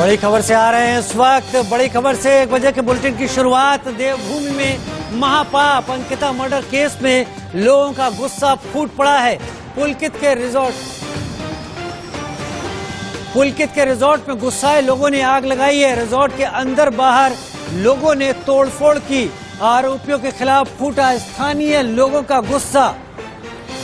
बड़ी खबर से आ रहे हैं इस वक्त। बड़ी खबर से 1 बजे के बुलेटिन की शुरुआत। देवभूमि में महापाप अंकिता मर्डर केस में लोगों का गुस्सा फूट पड़ा है। पुलकित के रिजॉर्ट में गुस्साए लोगों ने आग लगाई है। रिजॉर्ट के अंदर बाहर लोगों ने तोड़फोड़ की। आरोपियों के खिलाफ फूटा स्थानीय लोगों का गुस्सा।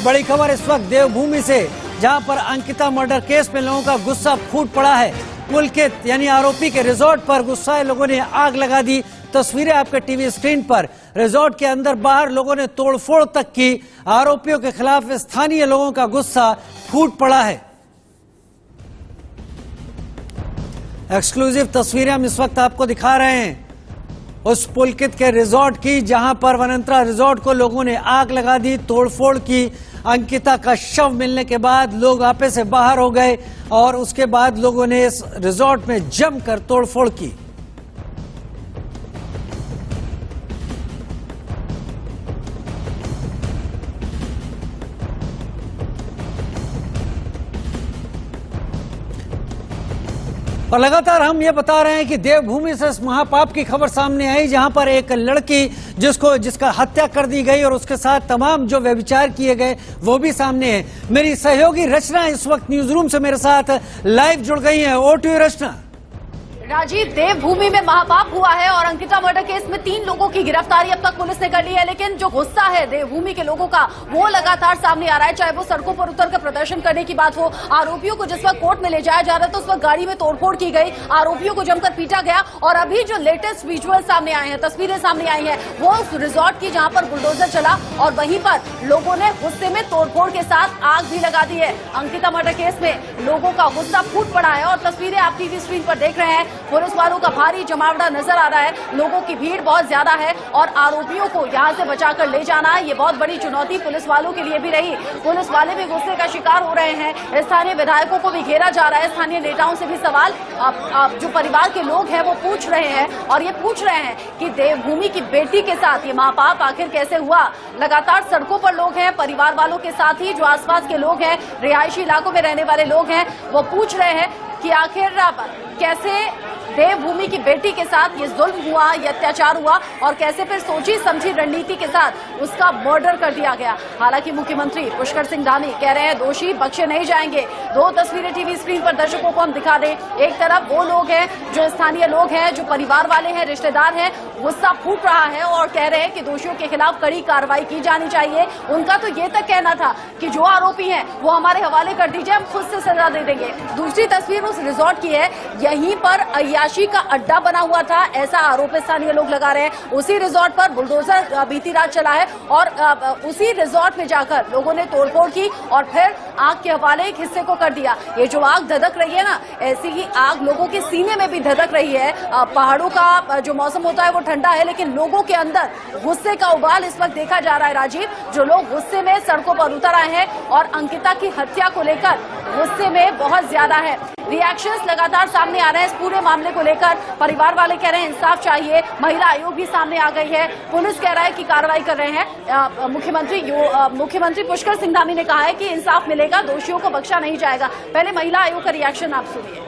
बड़ी खबर इस वक्त देवभूमि से, जहां पर अंकिता मर्डर केस में लोगों का गुस्सा फूट पड़ा है। पुलकित यानी आरोपी के रिजॉर्ट पर गुस्साए लोगों ने आग लगा दी। तस्वीरें आपके टीवी स्क्रीन पर। रिजॉर्ट के अंदर बाहर लोगों ने तोड़फोड़ तक की। आरोपियों के खिलाफ स्थानीय लोगों का गुस्सा फूट पड़ा है। एक्सक्लूसिव तस्वीरें हम इस वक्त आपको दिखा रहे हैं उस पुलकित के रिजॉर्ट की, जहां पर वनंतरा रिजॉर्ट को लोगों ने आग लगा दी, तोड़फोड़ की। अंकिता का शव मिलने के बाद लोग आपे से बाहर हो गए और उसके बाद लोगों ने इस रिजॉर्ट में जमकर तोड़फोड़ की। और लगातार हम ये बता रहे हैं कि देवभूमि से इस महापाप की खबर सामने आई, जहां पर एक लड़की जिसका हत्या कर दी गई और उसके साथ तमाम जो व्यभिचार किए गए वो भी सामने है। मेरी सहयोगी रचना इस वक्त न्यूज रूम से मेरे साथ लाइव जुड़ गई है। ओवर टू यू रचना। राजीव, देवभूमि में महापाप हुआ है और अंकिता मर्डर केस में 3 लोगों की गिरफ्तारी अब तक पुलिस ने कर ली है, लेकिन जो गुस्सा है देवभूमि के लोगों का वो लगातार सामने आ रहा है। चाहे वो सड़कों पर उतरकर प्रदर्शन करने की बात हो, आरोपियों को जिस वक्त कोर्ट में ले जाया जा रहा था उस वक्त गाड़ी में तोड़फोड़ की गई, आरोपियों को जमकर पीटा गया। और अभी जो लेटेस्ट विजुअल सामने आए हैं, तस्वीरें सामने आई हैं, वो उस रिजॉर्ट की जहां पर बुलडोजर चला और वहीं पर लोगों ने गुस्से में तोड़फोड़ के साथ आग भी लगा दी है। अंकिता मर्डर केस में लोगों का गुस्सा फूट पड़ा है और तस्वीरें आप टीवी स्क्रीन पर देख रहे हैं। पुलिस वालों का भारी जमावड़ा नजर आ रहा है, लोगों की भीड़ बहुत ज्यादा है और आरोपियों को यहां से बचाकर ले जाना ये बहुत बड़ी चुनौती पुलिस वालों के लिए भी रही। पुलिस वाले भी गुस्से का शिकार हो रहे हैं। स्थानीय विधायकों को भी घेरा जा रहा है। स्थानीय नेताओं से भी सवाल जो परिवार के लोग हैं वो पूछ रहे हैं और ये पूछ रहे हैं कि देवभूमि की बेटी के साथ ये महापाप आखिर कैसे हुआ। लगातार सड़कों पर लोग हैं, परिवार वालों के साथ ही जो आसपास के लोग हैं, रिहायशी इलाकों में रहने वाले लोग हैं, वो पूछ रहे हैं कि आखिर कैसे देवभूमि की बेटी के साथ ये जुल्म हुआ, ये अत्याचार हुआ और कैसे फिर सोची समझी रणनीति के साथ उसका मर्डर कर दिया गया। हालांकि मुख्यमंत्री पुष्कर सिंह धामी कह रहे हैं दोषी बख्शे नहीं जाएंगे। 2 तस्वीरें टीवी स्क्रीन पर दर्शकों को हम दिखा दें। एक तरफ वो लोग हैं जो स्थानीय लोग हैं, जो परिवार वाले हैं, रिश्तेदार हैं, गुस्सा फूट रहा है और कह रहे हैं कि दोषियों के खिलाफ कड़ी कार्रवाई की जानी चाहिए। उनका तो ये तक कहना था कि जो आरोपी हैं वो हमारे हवाले कर दीजिए, हम खुद से सजा दे देंगे। दूसरी तस्वीर उस रिजॉर्ट की है, यहीं पर अय्याशी का अड्डा बना हुआ था, ऐसा आरोप स्थानीय लोग लगा रहे हैं। उसी रिजॉर्ट पर बुलडोजर बीती रात चला है और उसी रिजॉर्ट में जाकर लोगों ने तोड़फोड़ की और फिर आग के हवाले एक हिस्से को कर दिया। ये जो आग धधक रही है ना, ऐसी ही आग लोगों के सीने में भी धधक रही है। पहाड़ों का जो मौसम होता है वो ठंडा है, लेकिन लोगों के अंदर गुस्से का उबाल इस वक्त देखा जा रहा है। राजीव, जो लोग गुस्से में सड़कों पर उतर आए हैं और अंकिता की हत्या को लेकर गुस्से में बहुत ज्यादा है। रिएक्शंस लगातार सामने आ रहे हैं इस पूरे मामले को लेकर। परिवार वाले कह रहे हैं इंसाफ चाहिए, महिला आयोग भी सामने आ गई है, पुलिस कह रहा है कि कार्रवाई कर रहे हैं। मुख्यमंत्री पुष्कर सिंह धामी ने कहा है कि इंसाफ मिलेगा, दोषियों को बख्शा नहीं जाएगा। पहले महिला आयोग का रिएक्शन आप सुनिए।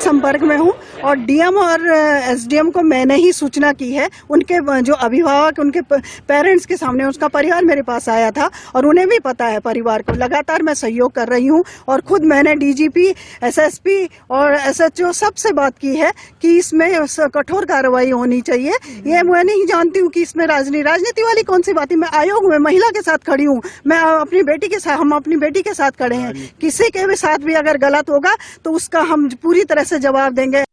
संपर्क में हूँ और डीएम और एसडीएम को मैंने ही सूचना की है। उनके जो अभिभावक, उनके पेरेंट्स के सामने उसका परिवार मेरे पास आया था और उन्हें भी पता है परिवार को। लगातार मैं सहयोग कर रही हूँ और खुद मैंने डीजीपी, एसएसपी और एसएचओ सबसे बात की है कि इसमें कठोर कार्रवाई होनी चाहिए। ये मैं नहीं जानती हूँ कि इसमें राजनीति वाली कौन सी बात है। मैं आयोग में महिला के साथ खड़ी हूँ, मैं अपनी बेटी के साथ, हम अपनी बेटी के साथ खड़े हैं। किसी के भी साथ भी अगर गलत होगा तो उसका हम पूरी तरह से जवाब देंगे।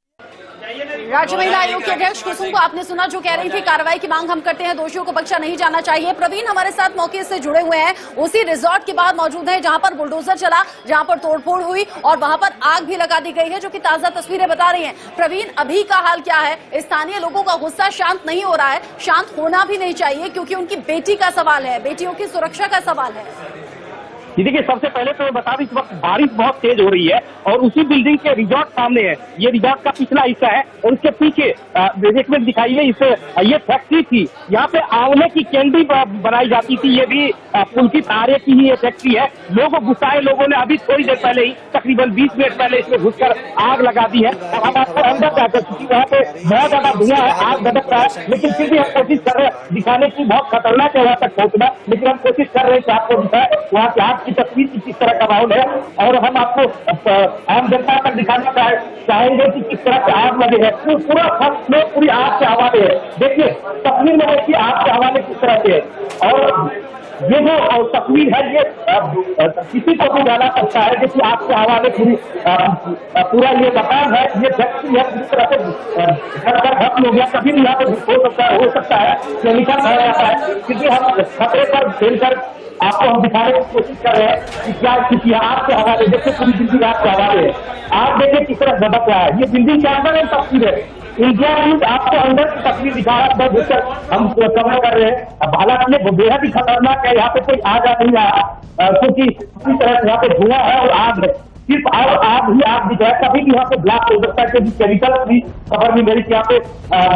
राज्य महिला आयोग के अध्यक्ष कुसुम को आपने सुना, जो कह रही थी कार्रवाई की मांग हम करते हैं, दोषियों को बख्शा नहीं जाना चाहिए। प्रवीण हमारे साथ मौके से जुड़े हुए हैं, उसी रिजॉर्ट के बाद मौजूद हैं जहां पर बुलडोजर चला, जहां पर तोड़फोड़ हुई और वहां पर आग भी लगा दी गई है, जो कि ताजा तस्वीरें बता रही हैं। प्रवीण, अभी का हाल क्या है? स्थानीय लोगों का गुस्सा शांत नहीं हो रहा है, शांत होना भी नहीं चाहिए क्योंकि उनकी बेटी का सवाल है, बेटियों की सुरक्षा का सवाल है। जी देखिए, सबसे पहले तो मैं बता दूं इस वक्त बारिश बहुत तेज हो रही है और उसी बिल्डिंग के रिजॉर्ट सामने है। ये रिजॉर्ट का पिछला हिस्सा है और उसके पीछे एक मिनट दिखाइए, ये फैक्ट्री थी। यहाँ पे आंवले की कैंडी बनाई जाती थी। ये भी पुलकित आर्य की ही ये फैक्ट्री है। गुस्साए लोगों ने अभी थोड़ी देर पहले ही, तकरीबन 20 मिनट पहले इसमें घुसकर आग लगा दी है। और हम आपको अंदर जाकर, क्योंकि वहाँ पे बहुत ज्यादा धुआं है, आग भड़क रहा है, लेकिन फिर भी हम कोशिश कर रहे हैं दिखाने की। बहुत खतरनाक है वहाँ तक पहुँचना, लेकिन हम कोशिश कर रहे हैं कि आपको दिखाए वहाँ की आग की तस्वीर की किस तरह का माहौल है। और हम आपको आम जनता तक दिखाना चाहेंगे कि किस तरह से आग लगे है। पूरा फर्स्ट फ्लोर पूरी आग के हवाले है। देखिए तस्वीर में देखिए आग के हवाले किस तरह से है। और ये जो तस्वीर है ये किसी को भी जाना सकता है। देखिए आग के हवाले पूरा ये मकान है, ये फैक्ट्री है, पूरी तरह से खत्म हो गया। कभी भी यहाँ पे हो सकता है केमिकल भर जाता है, क्योंकि हम खतरे पर खेलकर आपको हम दिखाने की कोशिश कर रहे हैं कि क्या स्थिति है। आग के हवाले देखिए, पूरी बिल्डिंग आग के हवाले है। आग देखिए किस तरह झपक रहा है। ये बिल्डिंग के अंदर एक तस्वीर है। इंडिया न्यूज आपको अंदर की तस्वीर दिखा रहा है, हम कवर कर रहे हैं। अब हालांकि ये बेहद ही खतरनाक है। यहाँ पे कोई आ जा नहीं रहा, क्योंकि इसी तरह से यहाँ पे धुआं है और आग है। सिर्फ आग ही आग दिख रहा है। कभी भी यहाँ पे ब्लास्ट हो सकता है, क्योंकि केमिकल भी खबर भी मेरी यहाँ पे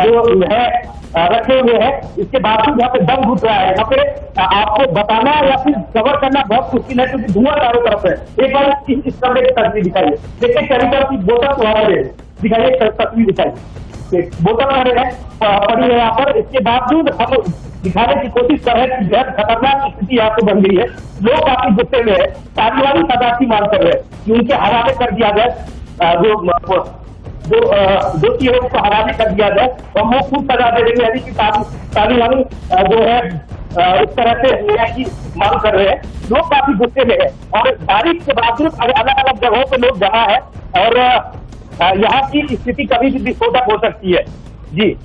जो है रखे हुए हैं। इसके बावजूद यहाँ पे दम घुट रहा है। यहाँ पे आपको बताना या फिर कवर करना बहुत मुश्किल है, क्योंकि धुआं चारों तरफ है। एक बार इस कमरे की तस्वीर दिखाइए। देखिए केमिकल की बोतल हमारे दिखाइए, तस्वीर दिखाइए। बोतल हमारे पड़ी है यहाँ पर। इसके बावजूद हम दिखाने की कोशिश कर रहे हैं कि बेहद खतरनाक स्थिति यहाँ पे बन गई है। लोग काफी गुस्से में है, तालिबानी सजा की मांग कर रहे हैं कि उनके हवाले कर दिया जाए। जो दोषी है उसको हवाले कर दिया जाए और वो खुद सजा दे देंगे। यानी कि तालिबानी जो है इस तरह से न्याय की मांग कर रहे हैं। लोग काफी गुस्से में है और बारिश के बावजूद अलग अलग जगहों पे लोग जमा है और यहाँ की स्थिति कभी भी विस्फोटक हो सकती है। जी,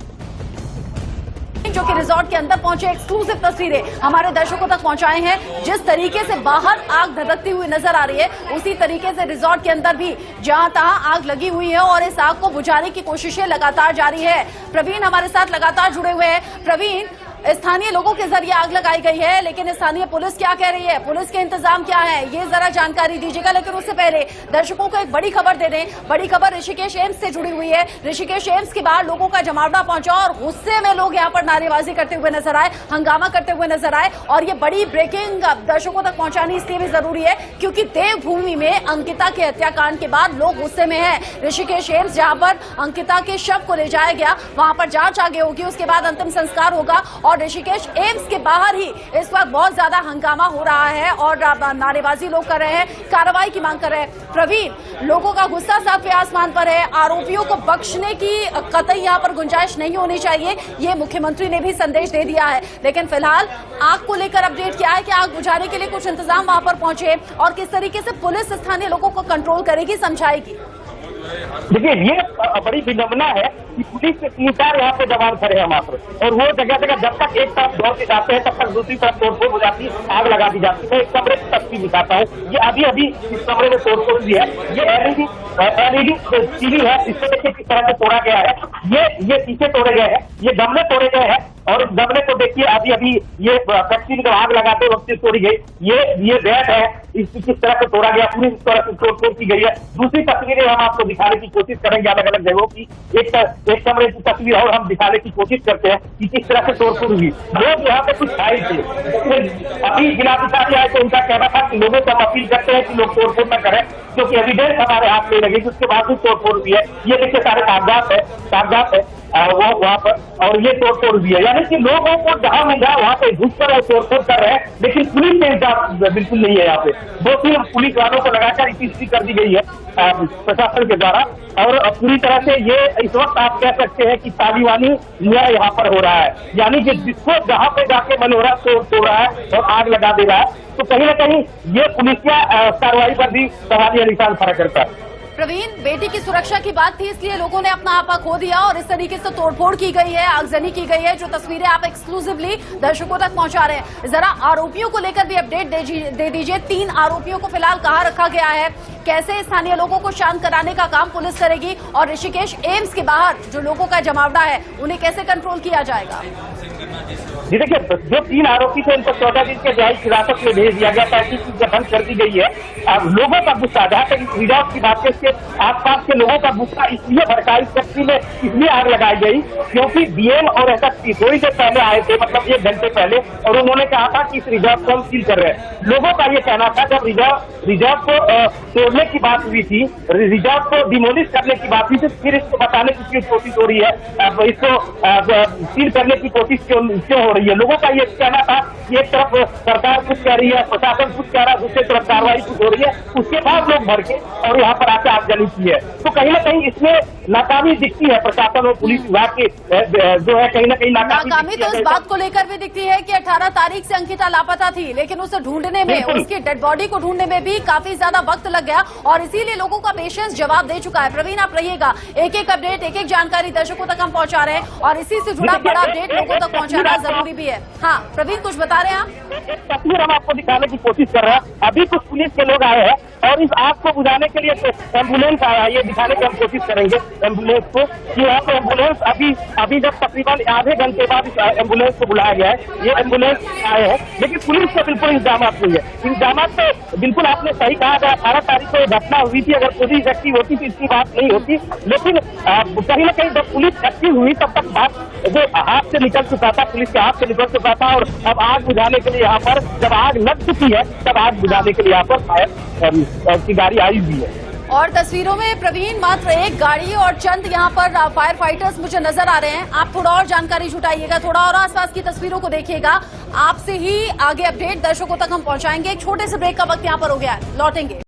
जो कि रिजॉर्ट के अंदर पहुंचे एक्सक्लूसिव तस्वीरें हमारे दर्शकों तक पहुंचाए हैं। जिस तरीके से बाहर आग धधकती हुई नजर आ रही है, उसी तरीके से रिजॉर्ट के अंदर भी जहां तहां आग लगी हुई है और इस आग को बुझाने की कोशिशें लगातार जारी है। प्रवीण हमारे साथ लगातार जुड़े हुए हैं। प्रवीण, स्थानीय लोगों के जरिए आग लगाई गई है, लेकिन स्थानीय पुलिस क्या कह रही है, पुलिस के इंतजाम क्या है, ये जरा जानकारी दीजिएगा। लेकिन उससे पहले दर्शकों को एक बड़ी खबर दे दें। बड़ी खबर ऋषिकेश एम्स से जुड़ी हुई है। ऋषिकेश एम्स के बाहर लोगों का जमावड़ा पहुंचा और गुस्से में लोग यहाँ पर नारेबाजी करते हुए नजर आए, हंगामा करते हुए नजर आए। और ये बड़ी ब्रेकिंग दर्शकों तक पहुंचानी इसलिए भी जरूरी है क्योंकि देवभूमि में अंकिता के हत्याकांड के बाद लोग गुस्से में है। ऋषिकेश एम्स जहां पर अंकिता के शव को ले जाया गया, वहां पर जांच आगे होगी, उसके बाद अंतिम संस्कार होगा। और ऋषिकेश एम्स के बाहर ही इस वक्त बहुत ज्यादा हंगामा हो रहा है और नारेबाजी लोग कर रहे हैं, कार्रवाई की मांग कर रहे हैं। प्रवीण, लोगों का गुस्सा सातवें आसमान पर है। आरोपियों को बख्शने की कतई यहाँ पर गुंजाइश नहीं होनी चाहिए, ये मुख्यमंत्री ने भी संदेश दे दिया है। लेकिन फिलहाल आग को लेकर अपडेट क्या है कि आग बुझाने के लिए कुछ इंतजाम वहां पर पहुंचे और किस तरीके से पुलिस स्थानीय लोगों को कंट्रोल करेगी, समझाएगी। देखिए ये बड़ी विडंबना है कि पुलिस के 3-4 यहाँ पे जवान खड़े हैं मात्र, और वो जगह जगह जब तक एक तरफ दौड़ के जाते हैं तब तक दूसरी तरफ तोड़फोड़ हो जाती है, आग लगा दी जाती है। एक कमरे की तस्वीर दिखाता हूँ। ये अभी इस कमरे में तोड़फोड़ भी है। ये एलईडी टीवी है, इससे देखिए किस तरह से तोड़ा गया है। ये शीशे तोड़े गए हैं, ये गमले तोड़े गए हैं और इस गमले को देखिए अभी ये फैक्ट्री में आग लगाते वक्त तोड़ी गई। ये बैट है, इसकी किस तरह से तोड़ा गया, पूरी तरह से तोड़फोड़ की गई है। दूसरी तस्वीरें हम आपको दिखाने की कोशिश करेंगे अलग अलग जगहों की। एक कमरे की तस्वीर और हम दिखाने की कोशिश करते हैं कि किस तरह से तोड़फोड़ हुई। लोग यहाँ पे कुछ आए थे, अभी जिलाधिकारी आए तो उनका कहना था कि लोगों को हम अपील करते हैं कि लोग तोड़फोड़ न करें, क्योंकि एविडेंस हमारे हाथ में लगेगी। उसके बाद भी तोड़फोड़ हुई है। ये देखिए सारे कागजात है वो वहाँ पर, और ये तोड़फोड़ भी है। यानी कि लोगों को जहां मिल रहा है वहां पे घुसकर तोड़फोड़ कर रहे हैं, लेकिन पुलिस के इंतजाम बिल्कुल नहीं है। यहाँ पे 2-3 पुलिस वालों को लगाकर स्थिति कर दी गई है प्रशासन के द्वारा। और पूरी तरह से ये इस वक्त आप कह सकते हैं कि तालिबानी न्याय यहाँ पर हो रहा है, यानी कि जिसको जहां पे जाके मन हो रहा है तोड़ रहा है और आग लगा दे रहा है। तो कहीं ना कहीं ये पुलिसिया कार्रवाई पर भी सवालिया निशान खड़ा करता है। प्रवीण, बेटी की सुरक्षा की बात थी इसलिए लोगों ने अपना आपा खो दिया और इस तरीके से तोड़फोड़ की गई है, आगजनी की गई है, जो तस्वीरें आप एक्सक्लूसिवली दर्शकों तक पहुंचा रहे हैं। जरा आरोपियों को लेकर भी अपडेट दे दीजिए। 3 आरोपियों को फिलहाल कहां रखा गया है, कैसे स्थानीय लोगों को शांत कराने का काम पुलिस करेगी और ऋषिकेश एम्स के बाहर जो लोगों का जमावड़ा है उन्हें कैसे कंट्रोल किया जाएगा। जी देखिए, जो 3 आरोपी थे उनको 14 दिन के न्यायिक हिरासत में भेज दिया गया था, ऐसी चीजें बंद कर दी गई है। अब लोगों का गुस्सा, जहाँ तक इस रिजॉर्ट की बात है, इसके आसपास के लोगों का गुस्सा इसलिए भड़का, इस फैक्ट्री में इसलिए आग लगाई गई क्योंकि डीएम और एसएसपी थोड़ी देर पहले आए थे, मतलब 1 घंटे पहले, और उन्होंने कहा था कि इस रिजॉर्ट को हम सील कर रहे हैं। लोगों का ये कहना था, जब रिजॉर्ट को तोड़ने की बात हुई थी, रिजॉर्ट को डिमोलिश करने की बात हुई थी, फिर इसको बताने की कोशिश हो रही है, इसको सील करने की कोशिश क्यों हो रही है। लोगों का ये कहना था कि एक तरफ सरकार कुछ कह रही है, प्रशासन कुछ कह रहा है, दूसरी तरफ कार्रवाई कुछ हो रही है, उसके बाद लोग भड़के और यहाँ पर आके आगजनी की है। तो कहीं ना कहीं इसमें नाकामी दिखती है प्रशासन और पुलिस विभाग की, जो है कहीं ना कहीं नाकामी तो इस बात को लेकर भी दिखती है कि 18 तारीख से अंकिता लापता थी, लेकिन उसे ढूंढने में, उसकी डेड बॉडी को ढूंढने में भी काफी ज्यादा वक्त लग गया और इसीलिए लोगों का पेशेंस जवाब दे चुका है। प्रवीण, आप रहिएगा, एक एक अपडेट, एक एक जानकारी दर्शकों तक हम पहुंचा रहे हैं और इसी से जुड़ा बड़ा अपडेट लोगों तक पहुंचाना जरूरी भी है। हाँ प्रवीण, कुछ बता रहे हैं आप? तस्वीर हम आपको दिखाने की कोशिश कर रहे हैं। अभी कुछ पुलिस के लोग आए हैं और इस आग को बुझाने के लिए एम्बुलेंस आया है, ये दिखाने की हम कोशिश करेंगे एम्बुलेंस को कि यहाँ पे एम्बुलेंस अभी जब तकरीबन आधे घंटे बाद इस एम्बुलेंस को बुलाया गया है, ये एम्बुलेंस आए हैं, लेकिन पुलिस का बिल्कुल इंतजाम नहीं है। इंतजाम तो बिल्कुल आपने सही कहा, अगर 18 तारीख को ये घटना हुई थी, अगर पुलिस एक्टिव होती तो इसकी बात नहीं होती, लेकिन कहीं ना कहीं जब पुलिस एक्टिव हुई तब तक बात जो हाथ से निकल चुका था, पुलिस के हाथ से निकल चुका था और अब आग बुझाने के लिए यहाँ पर, जब आग लग चुकी है तब आग बुझाने के लिए यहाँ पर फायर की गाड़ी आई हुई है। और तस्वीरों में प्रवीण मात्र एक गाड़ी और चंद यहाँ पर फायर फाइटर्स मुझे नजर आ रहे हैं। आप थोड़ा और जानकारी जुटाइएगा, थोड़ा और आसपास की तस्वीरों को देखिएगा, आपसे ही आगे अपडेट दर्शकों तक हम पहुंचाएंगे। एक छोटे से ब्रेक का वक्त यहाँ पर हो गया है, लौटेंगे।